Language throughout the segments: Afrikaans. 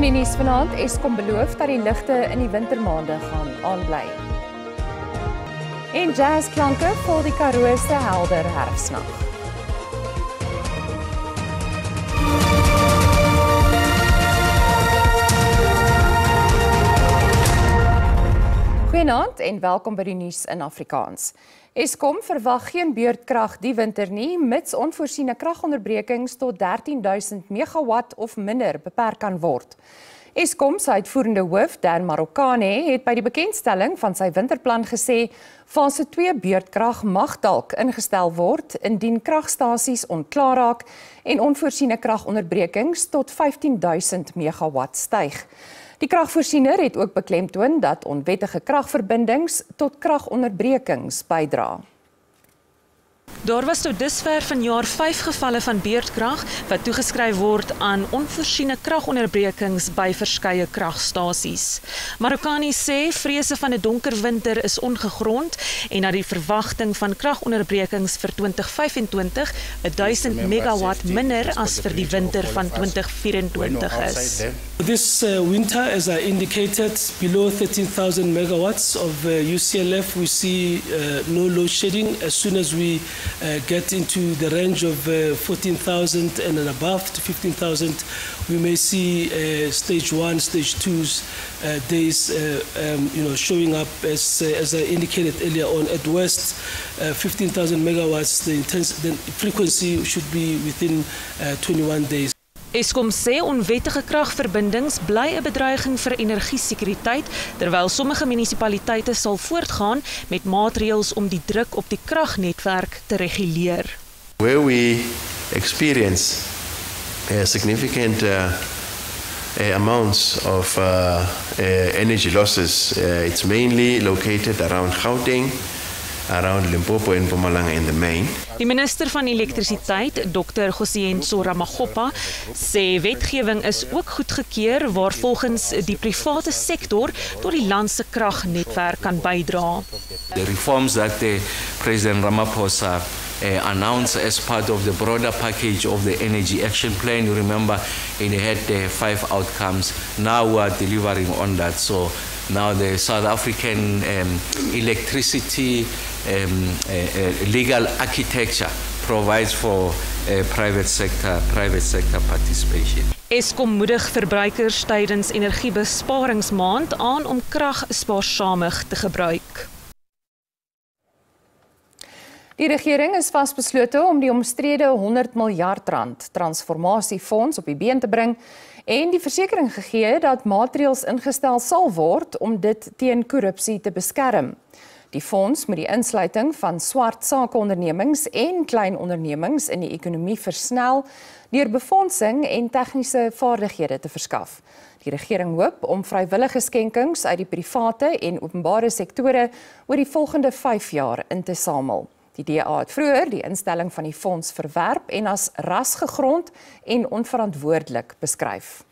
In die nuus vanaand, Eskom beloof dat die ligte in die wintermaande gaan aanbly. En jazzklanke vol die Karoo se helder herfsnag. Goeienaand en welkom by die nuus in Afrikaans. Eskom verwag geen beurtkrag die winter nie, mits onvoorsiene kragonderbrekings tot 13.000 megawatt of minder beperk kan word. Eskom se uitvoerende hoof, Dan Marokane, het by die bekendstelling van sy winterplan gesê, fase 2 beurtkrag mag dalk ingestel word indien kragstasies onklaar raak en onvoorsiene kragonderbrekings tot 15.000 megawatt styg. Die kragvoorsiener het ook beklemtoon dat onwettige kragverbindings tot kragonderbrekings bydra. Daar was tot dusver vanjaar 5 gevalle van beurtkrag wat toegeskryf word aan onvoorsiene kragonderbrekings by verskeie kragstasies. Marokani sê vrese van 'n donker winter is ongegrond en dat die verwagting van kragonderbrekings vir 2025 1000 megawatt minder as vir die winter van 2024 is. This winter, as I indicated, below 13,000 megawatts of UCLF, we see no load shedding. As soon as we get into the range of 14,000 and above to 15,000, we may see stage 1, stage 2's days showing up as I indicated earlier on. At West, 15,000 megawatts, the frequency should be within 21 days. Eskom sê onwettige kragverbindings bly 'n bedreiging vir energiesekuriteit, terwyl sommige munisipaliteite sal voortgaan met maatreëls om die druk op die kragnetwerk te reguleer. Where we experience significant amounts of energy losses, it's mainly located around Gauteng, around Limpopo en Mpumalanga in the main. Die minister van elektrisiteit, Dr. Gosiyenso Ramaggopa, sê wetgewing is ook goedgekeur waar volgens die private sektor tot die land se kragnetwerk kan bydra. The reforms that President Ramaphosa announced as part of the broader package of the Energy Action Plan, you remember, and he had 5 outcomes. Now we are delivering on that. So now the South African electricity legal architecture provides for private sector participation. Eskom moedig verbruikers tydens energiebesparingsmaand aan om krag spaarsamig te gebruik. Die regering is vasbeslote om die omstrede 100 miljard rand transformasiefonds op die been te bring en die versekering gegee dat maatreëls ingestel sal word om dit teen korrupsie te beskerm. Die fonds moet die insluiting van swart sakeondernemings en klein ondernemings in die ekonomie versnel deur befondsing en tegniese vaardighede te verskaf. Die regering hoop om vrywillige skenkings uit die private en openbare sektore oor die volgende 5 jaar in te samel. Die DA het vroeër die instelling van die fonds verwerp en as rasgegrond en onverantwoordelik beskryf.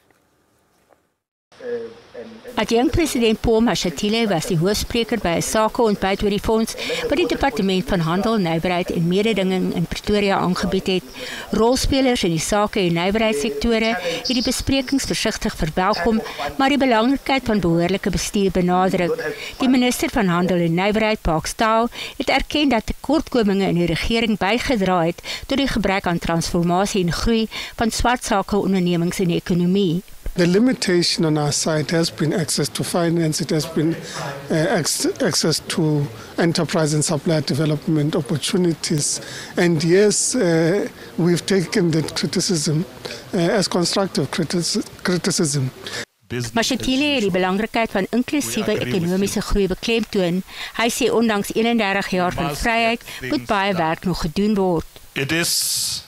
Adjunkt-president Paul Mashatile was die hoofspreker by 'n sakeontbyt oor die fonds wat die Departement van Handel, Nywerheid en Mededinging in Pretoria aangebied het. Rolspelers in die sake- en nywerheidssektore het die besprekings versigtig verwelkom, maar die belangrikheid van behoorlike bestuur benadruk. Die minister van Handel en Nywerheid, Park Staal, het erken dat tekortkominge in die regering bygedra het tot die gebrek aan transformasie en groei van swart sakeondernemings in die ekonomie. The limitation on our side has been access to finance, it has been access to enterprise and supply development opportunities. And yes, we've taken that criticism as constructive criticism. Mashatile het die belangrikheid van inklusiewe ekonomiese groei beklemtoon. Hy sê ondanks 31 jaar van vryheid moet baie werk nog gedoen word. It is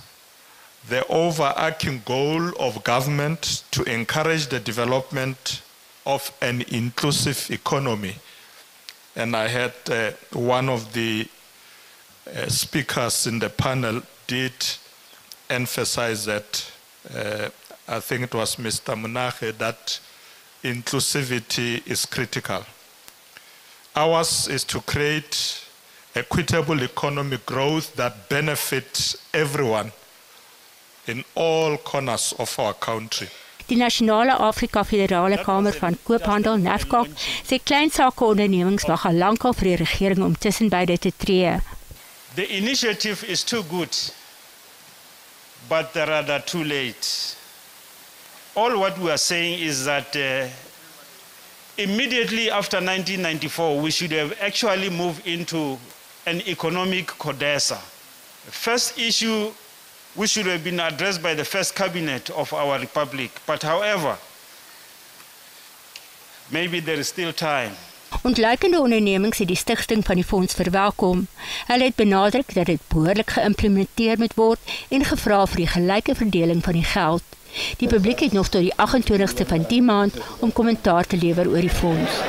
the overarching goal of government to encourage the development of an inclusive economy. And I had one of the speakers in the panel did emphasize that, I think it was Mr. Munake, that inclusivity is critical. Ours is to create equitable economic growth that benefits everyone in all corners of our country. Die Nasionale Afrika Federale Kamer van Koophandel, NAFCOC, sê kleinsakeondernemings wag al lankal vir die regering om tussen beide te tree. The initiative is too good, but they're rather too late. All what we are saying is that immediately after 1994, we should have actually moved into an economic CODESA. The first issue which should have been addressed by the first cabinet of our republic. But however, maybe there is still time. Ontluikende ondernemings het die stigting van die fonds verwelkom. Hulle het benadruk dat dit behoorlik geïmplementeer moet word en gevra vir die gelyke verdeling van die geld. Die publiek het nog tot die 28ste van die maand om kommentaar te lewer oor die fonds.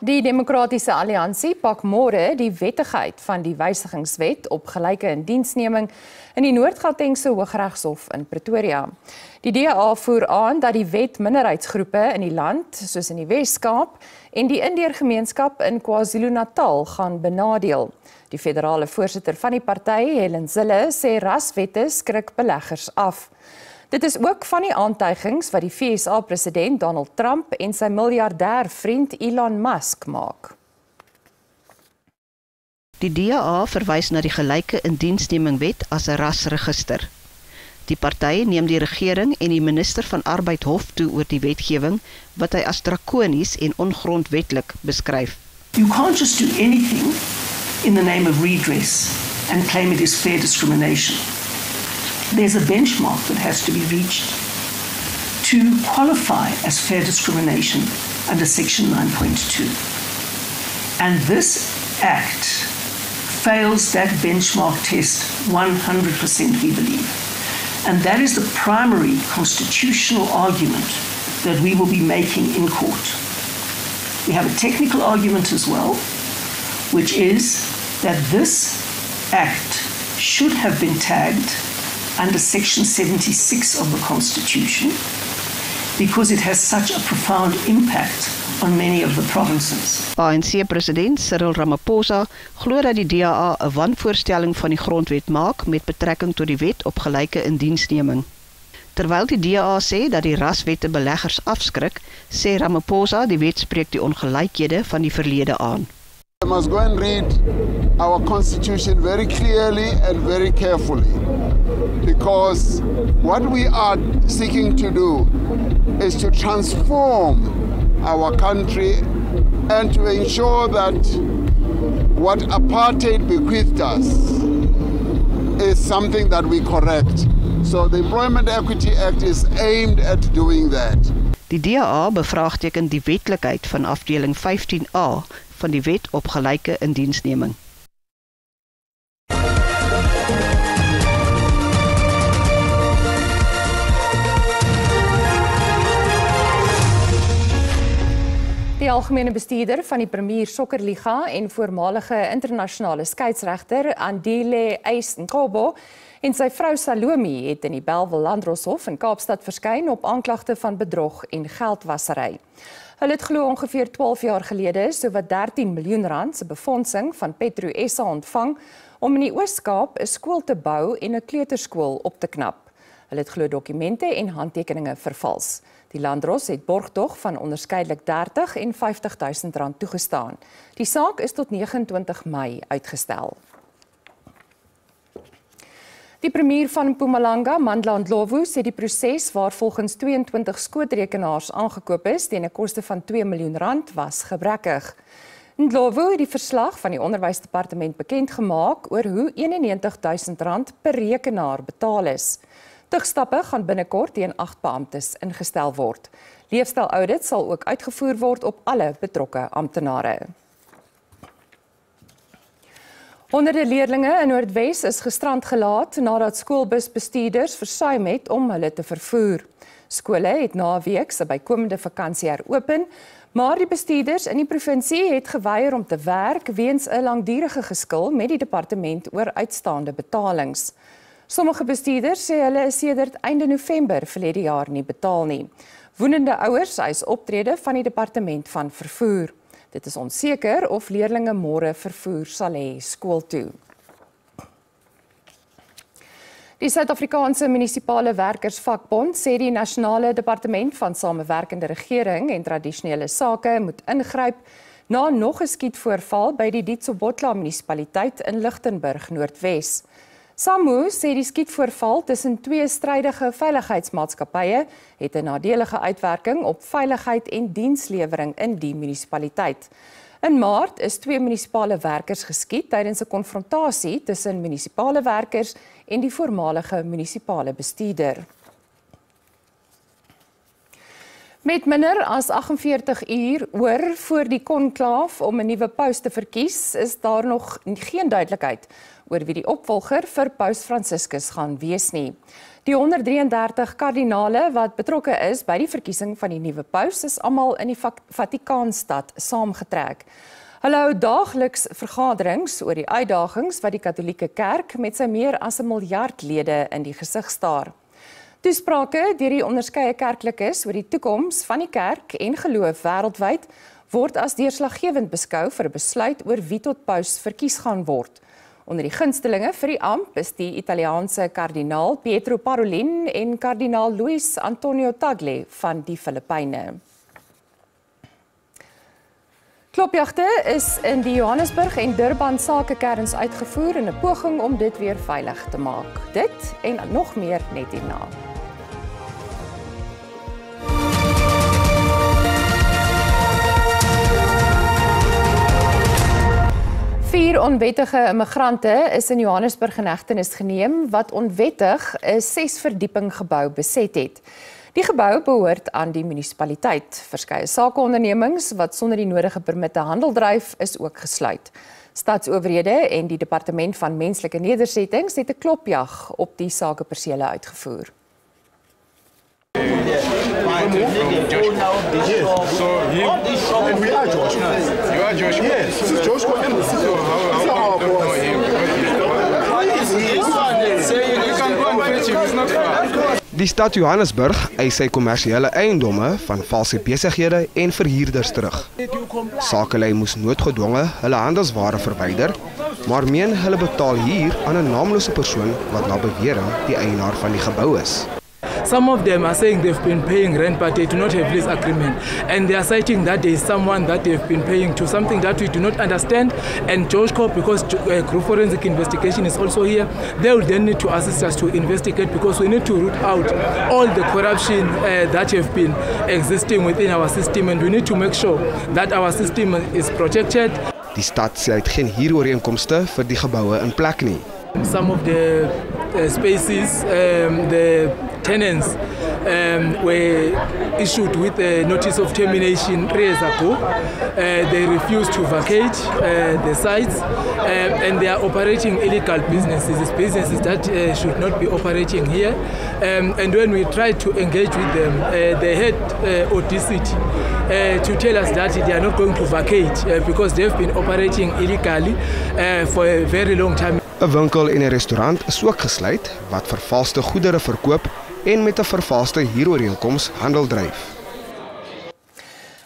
Die Demokratiese Alliansie pak môre die wettigheid van die wysigingswet op gelyke indiensneming in die Noord-Gautengse Hooggeregshof in Pretoria. Die DA voer aan dat die wet minderheidsgroepe in die land, soos in die Wes-Kaap, en die Indeergemeenskap in KwaZulu-Natal gaan benadeel. Die federale voorsitter van die party, Helen Zille, sê raswette skrik beleggers af. Dit is ook van die aantuigings wat die FSA-president Donald Trump en sy miljardêr vriend Elon Musk maak. Die DA verwys na die gelyke indiensnemingwet as 'n rasregister. Die party neem die regering en die minister van Arbeid hof toe oor die wetgewing wat hy as drakonies en ongrondwetlik beskryf. You can't just do anything in the name of redress and claim it is fair discrimination. There's a benchmark that has to be reached to qualify as fair discrimination under Section 9.2. And this Act fails that benchmark test 100%, we believe. And that is the primary constitutional argument that we will be making in court. We have a technical argument as well, which is that this Act should have been tagged under Section 76 of the Constitution because it has such a profound impact on many of the provinces. ANC-president Cyril Ramaphosa glo dat die DA 'n wanvoorstelling van die grondwet maak met betrekking tot die wet op gelyke indiensneming. Terwyl die DA sê dat die raswette beleggers afskrik, sê Ramaphosa die wet spreek die ongelykhede van die verlede aan. We must go and read our constitution very clearly and very carefully, because what we are seeking to do is to transform our country and to ensure that what apartheid bequeathed us is something that we correct. So the Employment Equity Act is aimed at doing that. Die DA bevraagteken die wetlikheid van afdeling 15A van die wet op gelyke indiensneming. Die algemene bestuurder van die Premier Sokkerliga en voormalige internasionale skeieregter Andile Eys-Nkobo en sy vrou Salome het in die Bellville Landdroshof in Kaapstad verskyn op aanklagte van bedrog en geldwasery. Hulle het glo ongeveer 12 jaar gelede sowat 13 miljoen rand se befondsing van Petro SA ontvang om in die Oos-Kaap 'n skool te bou en 'n kleuterskool op te knap. Hulle het glo dokumente en handtekeninge vervals. Die Landdros het borgtog van onderskeidelik 30 en 50.000 rand toegestaan. Die saak is tot 29 Mei uitgestel. Die premier van Mpumalanga, Mandla Ndlovu, sê die proses waar volgens 22 skootrekenaars aangekoop is teen 'n koste van 2 miljoen rand was gebrekkig. Ndlovu het die verslag van die onderwysdepartement bekend gemaak oor hoe 91.000 rand per rekenaar betaal is. Tugstappe gaan binnekort teen 8 beamptes ingestel word. Leefstyl-audit sal ook uitgevoer word op alle betrokke amptenare. Honderde leerlinge in Noordwes is gisterand gelaat nadat skoolbusbestuurders versuim het om hulle te vervoer. Skole het na 'n week se bykomende vakansie heropen, maar die bestuurders in die provinsie het geweier om te werk weens 'n langdurige geskil met die departement oor uitstaande betalings. Sommige bestuurders sê hulle is sedert einde November verlede jaar nie betaal nie. Woedende ouers eis optrede van die departement van vervoer. Dit is onseker of leerlinge môre vervoer sal hê skool toe. Die Suid-Afrikaanse Munisipale Werkersvakbond sê die Nasionale Departement van Samewerkende Regering en Tradisionele Sake moet ingryp na nog 'n skietvoorval by die Dietsobotla munisipaliteit in Lichtenburg, Noordwes. SAMU sê die skietvoorval tussen twee strydige veiligheidsmaatskappye het 'n nadelige uitwerking op veiligheid en dienslewering in die munisipaliteit. In Maart is twee munisipale werkers geskiet tydens 'n konfrontasie tussen munisipale werkers en die voormalige munisipale bestuurder. Met minder as 48 uur oor voor die konklaaf om 'n nuwe paus te verkies, is daar nog geen duidelikheid oor wie die opvolger vir Paus Franciscus gaan wees nie. Die 133 kardinale wat betrokke is by die verkiesing van die nuwe paus is almal in die Vatikaanstad saamgetrek. Hulle hou daagliks vergaderings oor die uitdagings wat die Katolieke Kerk met sy meer as 1 miljard lede in die gesig staar. Toesprake deur die onderskeie kerklikes oor die toekoms van die kerk en geloof wêreldwyd word as deurslaggewend beskou vir 'n besluit oor wie tot paus verkies gaan word. Onder die gunstelinge vir die amp is die Italiaanse kardinaal Pietro Parolin en kardinaal Luis Antonio Tagle van die Filippyne. Klopjagte is in die Johannesburg en Durban sakekerns uitgevoer in 'n poging om dit weer veilig te maak. Dit en nog meer net hierna. Vier onwettige immigrante is in Johannesburg in hegtenis geneem wat onwettig 'n 6-verdieping gebou beset het. Die gebou behoort aan die munisipaliteit. Verskeie sakeondernemings wat sonder die nodige permitte handel dryf, is ook gesluit. Stadsowerhede en die Departement van Menslike Nedersettings het 'n klopjag op die sakepersele uitgevoer. Die stad Johannesburg eis sy kommersiële eiendomme van valse besighede en verhuurders terug. Sakelei moes noodgedwonge hulle handelsware verwyder, maar meen hulle betaal hier aan 'n naamlose persoon wat na bewering die eienaar van die gebou is. Some of them are saying they've been paying rent, but they do not have lease agreement. And they are citing that there is someone that they've been paying to, something that we do not understand. And George Corp, because Group Forensic Investigation is also here, they will then need to assist us to investigate, because we need to root out all the corruption that have been existing within our system. And we need to make sure that our system is protected. Die stad sê hy het geen huurooreenkomste vir die geboue in plek nie. Some of the spaces, the tenants were issued with a notice of termination 3 years ago. They refused to vacate the sites and they are operating illegal businesses, businesses that should not be operating here. And when we tried to engage with them, they had audacity to tell us that they are not going to vacate because they have been operating illegally for a very long time. 'n Winkel en 'n restaurant is ook gesluit wat vervalste goedere verkoop en met 'n vervalste huurooreenkoms handel dryf.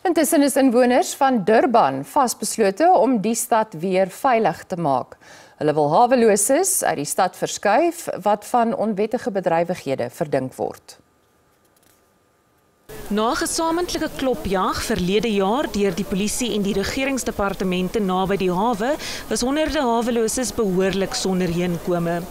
Intussen is inwoners van Durban vasbeslote om die stad weer veilig te maak. Hulle wil haweloses uit die stad verskuif wat van onwettige bedrywighede verdink word. Na 'n gesamentlike klopjag verlede jaar deur die polisie en die regeringsdepartemente naby die hawe, was honderde haweloses behoorlik sonder heenkome.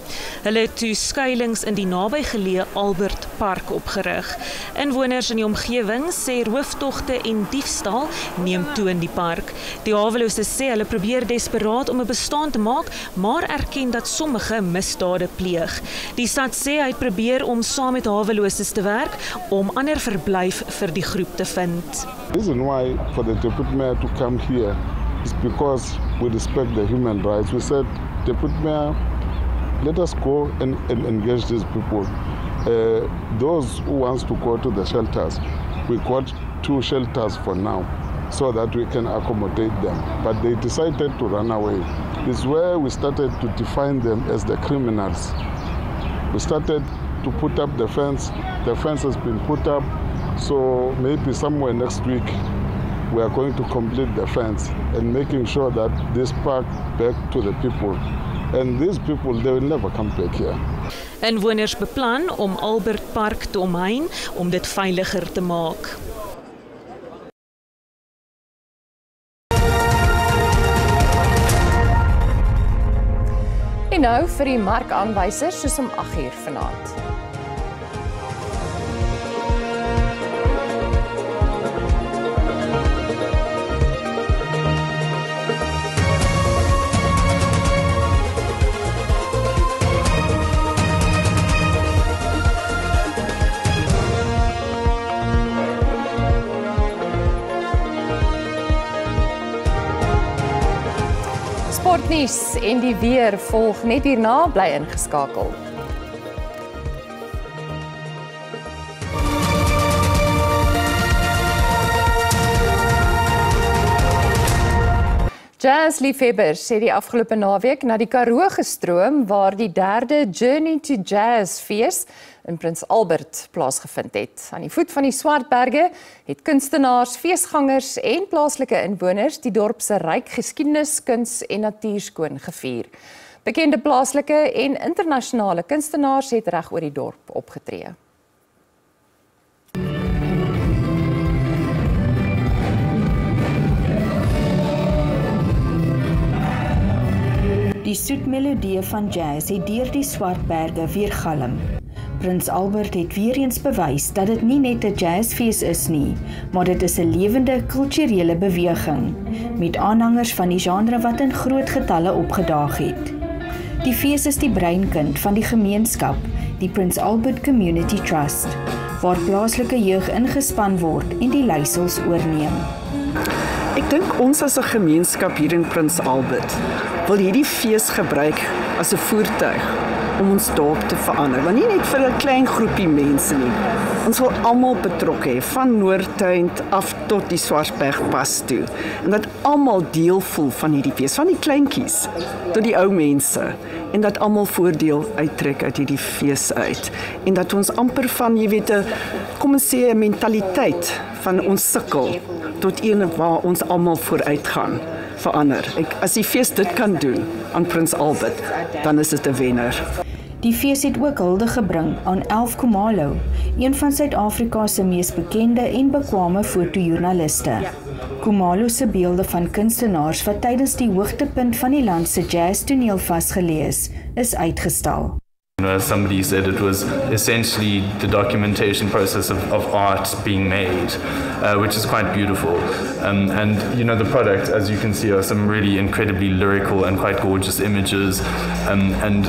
Hulle het toe skuilings in die nabygeleë Albert Park opgerig. Inwoners in die omgewing sê rooftogte en diefstal neem toe in die park. Die haweloses sê hulle probeer desperaat om 'n bestaan te maak, maar erken dat sommige misdade pleeg. Die stad sê hy het probeer om saam met haweloses te werk om ander verblyf vir die groep te vind. The reason why for the deputy mayor to come here is because we respect the human rights. We said, Deputy Mayor, let us go and engage these people. Those who wants to go to the shelters, we got 2 shelters for now so that we can accommodate them. But they decided to run away. This is where we started to define them as the criminals. We started to put up the fence. The fence has been put up. So maybe somewhere next week we are going to complete the fence and making sure that this park back to the people And these people, they will never come back here. Inwoners beplan om Albert Park te omhein om dit veiliger te maak. En nou vir die markaanwysers soos om 8uur vanaand. Sportnuus en die weer volg net hierna, bly ingeskakel. Jazzliefhebbers het die afgelope naweek na die Karoo gestroom waar die 3de Journey to Jazz fees in Prins Albert plaasgevind het. Aan die voet van die Swartberge het kunstenaars, feesgangers en plaaslike inwoners die dorp se ryk geskiedenis, kuns en natuurskoon gevier. Bekende plaaslike en internasionale kunstenaars het reg oor die dorp opgetree. Die soetmelodie van jazz het deur die Swartberge weergalm. Prins Albert het weer eens bewys dat dit nie net 'n jazzfees is nie, maar dit is 'n lewende kulturele beweging met aanhangers van die genre wat in groot getalle opgedaag het. Die fees is die breinkind van die gemeenskap, die Prins Albert Community Trust, waar plaaslike jeug ingespan word en die leiersels oorneem. Ek dink ons as 'n gemeenskap hier in Prins Albert wil hierdie fees gebruik as 'n voertuig om ons dorp te verander, maar nie net vir 'n klein groepie mense nie. Ons wil almal betrokke hê, van Noordtuin af tot die Swartbergpas toe. En dat almal deel voel van hierdie fees, van die kleintjies tot die ou mense. En dat almal voordeel uittrek uit hierdie fees uit. En dat ons amper van, jy weet, kom ons sê 'n mentaliteit van ons sukkel tot een waar ons almal vooruit gaan verander. As die fees dit kan doen aan Prins Albert, dan is dit 'n wenner. Die fees het ook hulde gebring aan Elf Khumalo, een van Suid-Afrika se mees bekende en bekwame fotojoernaliste. Khumalo se beelde van kunstenaars wat tydens die hoogtepunt van die land se jazztoneel vasgelees is uitgestal. As somebody said, it was essentially the documentation process of art being made, which is quite beautiful. And the product, as you can see, are some really incredibly lyrical and quite gorgeous images. And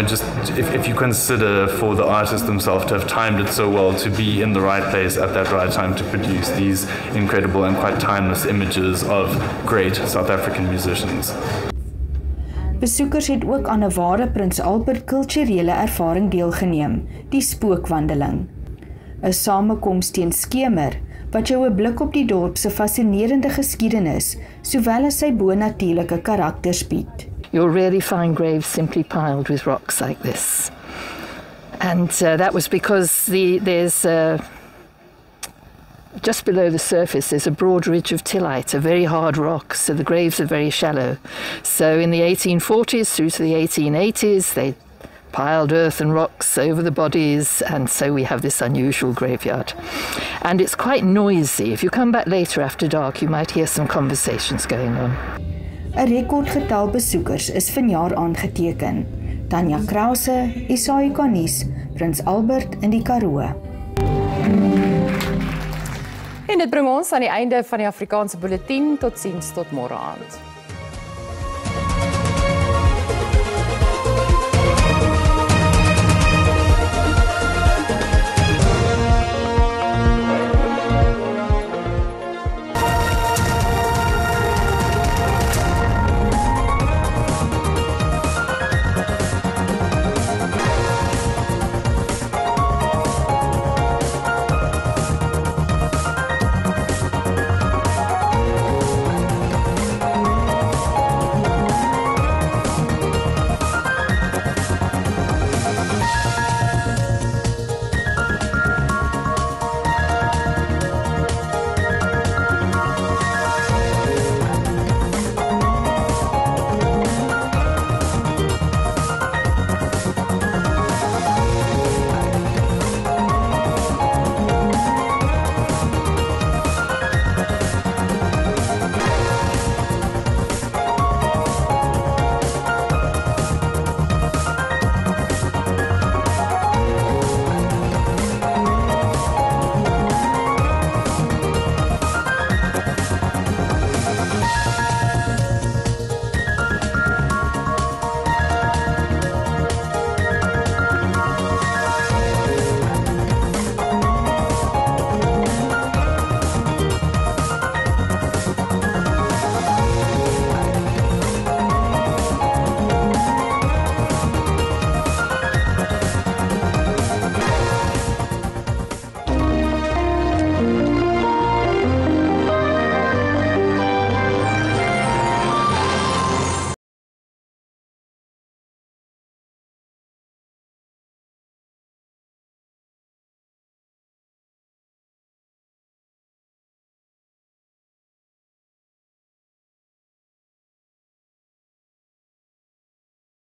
just if you consider for the artists themselves to have timed it so well to be in the right place at that right time to produce these incredible and quite timeless images of great South African musicians. Besoekers het ook aan 'n ware Prins Albert kulturele ervaring deelgeneem, die spookwandeling. 'n Samekoms teen skemer wat jou 'n blik op die dorp se fascinerende geskiedenis, sowel as sy bonatuurlike karakters bied. You'll rarely find graves simply piled with rocks like this. And that was because there's just below the surface, there's a broad ridge of tillite, a very hard rock, so the graves are very shallow. So in the 1840s through to the 1880s, they piled earth and rocks over the bodies, and so we have this unusual graveyard. And it's quite noisy. If you come back later after dark, you might hear some conversations going on. 'n Rekordgetal besoekers is vanjaar aangeteken. Tanya Krause, SAK nuus, Prins Albert in die Karoo. En dit bring ons aan die einde van die Afrikaanse Bulletin. Totsiens tot môre aand.